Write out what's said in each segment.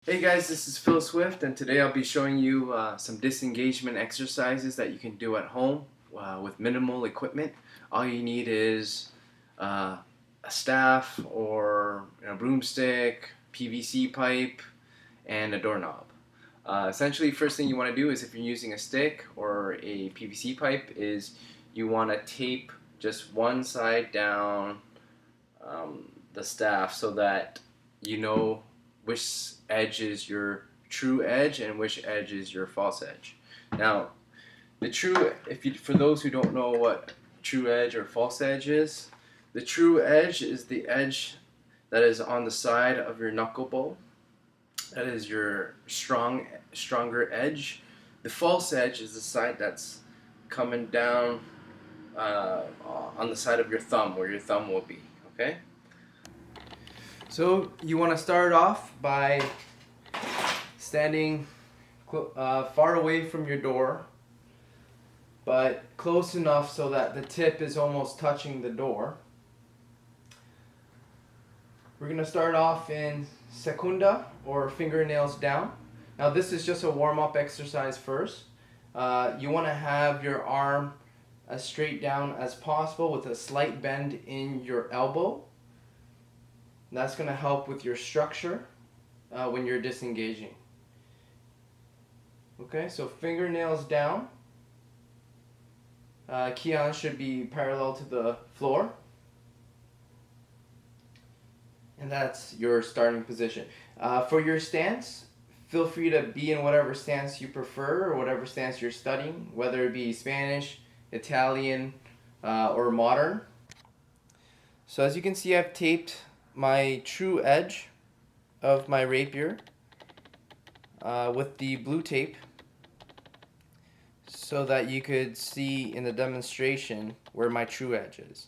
Hey guys, this is Phil Swift, and today I'll be showing you some disengagement exercises that you can do at home with minimal equipment. All you need is a staff or a broomstick, PVC pipe, and a doorknob. Essentially, first thing you want to do is if you're using a stick or a PVC pipe is you want to tape just one side down the staff so that you know which edge is your true edge and which edge is your false edge. Now, for those who don't know what true edge or false edge is, the true edge is the edge that is on the side of your knuckle bow. That is your stronger edge. The false edge is the side that's coming down on the side of your thumb, where your thumb will be. Okay. So you want to start off by standing far away from your door, but close enough so that the tip is almost touching the door. We're going to start off in secunda, or fingernails down. Now this is just a warm-up exercise first. You want to have your arm as straight down as possible with a slight bend in your elbow. That's going to help with your structure when you're disengaging. Okay, so fingernails down. Kian should be parallel to the floor. And that's your starting position. For your stance, feel free to be in whatever stance you prefer or whatever stance you're studying, whether it be Spanish, Italian, or modern. So as you can see, I've taped my true edge of my rapier with the blue tape so that you could see in the demonstration where my true edge is.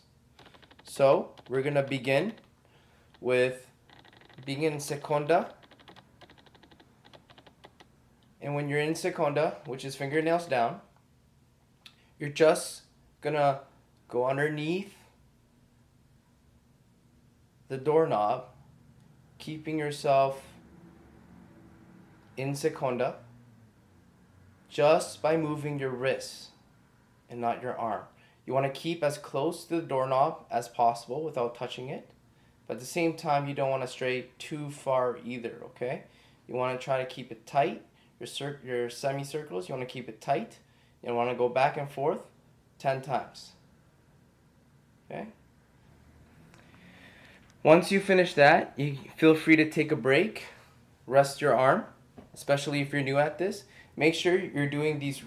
So we're going to begin with being in secunda, and when you're in secunda, which is fingernails down, you're just going to go underneath the doorknob, keeping yourself in secunda just by moving your wrists and not your arm. You want to keep as close to the doorknob as possible without touching it, but at the same time you don't want to stray too far either, okay? You want to try to keep it tight. Your semicircles, you want to keep it tight. You want to go back and forth 10 times. Okay? Once you finish that, you feel free to take a break, rest your arm, especially if you're new at this. Make sure you're doing these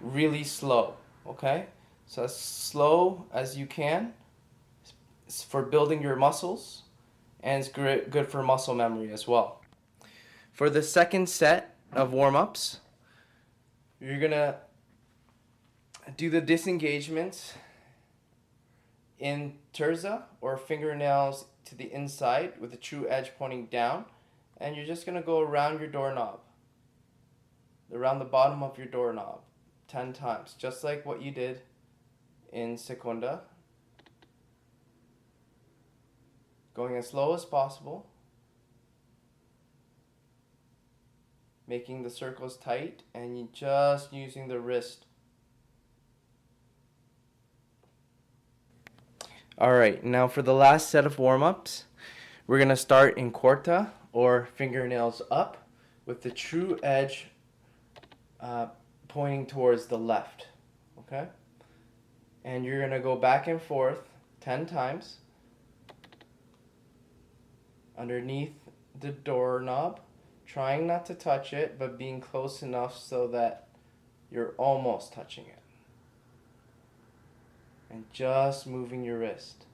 really slow, okay? So as slow as you can for building your muscles, and it's good for muscle memory as well. For the second set of warm-ups, you're gonna do the disengagements in terza, or fingernails to the inside with the true edge pointing down, and you're just gonna go around your doorknob, around the bottom of your doorknob 10 times, just like what you did in secunda. Going as slow as possible, making the circles tight, and you just using the wrist. Alright, now for the last set of warm-ups, we're going to start in corta, or fingernails up, with the true edge pointing towards the left. Okay? And you're going to go back and forth 10 times underneath the doorknob, trying not to touch it, but being close enough so that you're almost touching it. And just moving your wrist.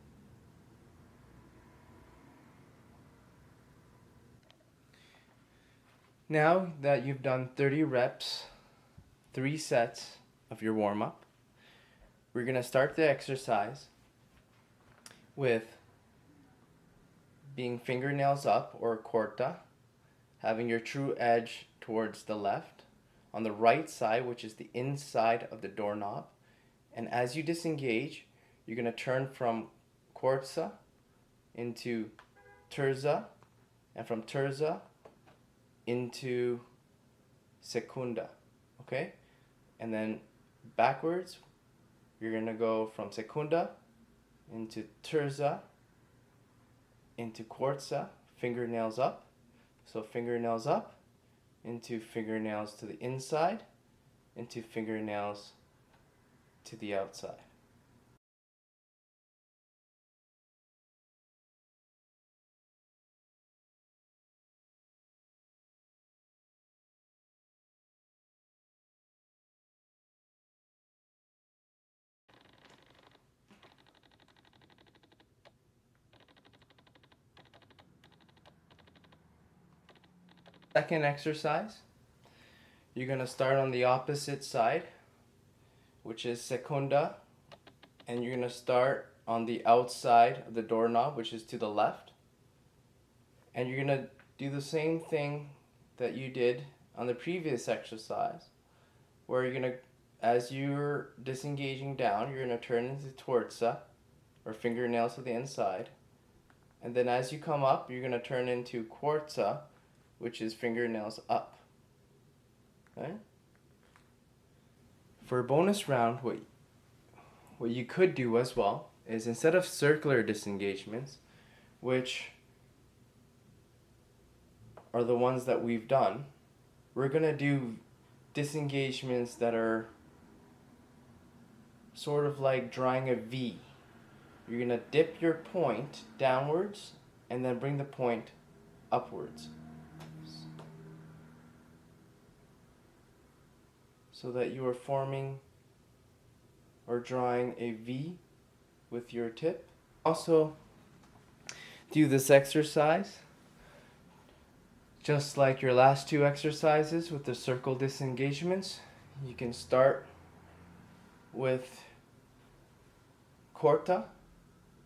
Now that you've done 30 reps, 3 sets of your warm-up, we're going to start the exercise with being fingernails up, or corta, having your true edge towards the left, on the right side, which is the inside of the doorknob. And as you disengage, you're going to turn from corta into terza, and from terza into segunda, okay? And then backwards, you're gonna go from segunda into terza, into cuarta, fingernails up. So fingernails up, into fingernails to the inside, into fingernails to the outside. Second exercise, you're going to start on the opposite side, which is segunda, and you're going to start on the outside of the doorknob, which is to the left. And you're going to do the same thing that you did on the previous exercise, where you're going to, as you're disengaging down, you're going to turn into torza, or fingernails to the inside. And then as you come up, you're going to turn into cuarta, which is fingernails up. Okay? For a bonus round, what you could do as well is, instead of circular disengagements, which are the ones that we've done, we're going to do disengagements that are sort of like drawing a V. You're going to dip your point downwards and then bring the point upwards, so that you are forming or drawing a V with your tip. Also, do this exercise just like your last two exercises with the circle disengagements. You can start with corta,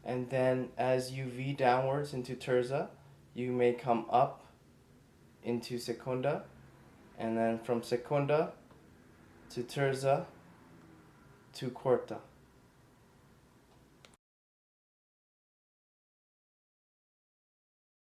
and then as you V downwards into terza, you may come up into segunda, and then from segunda to terza to cuarta.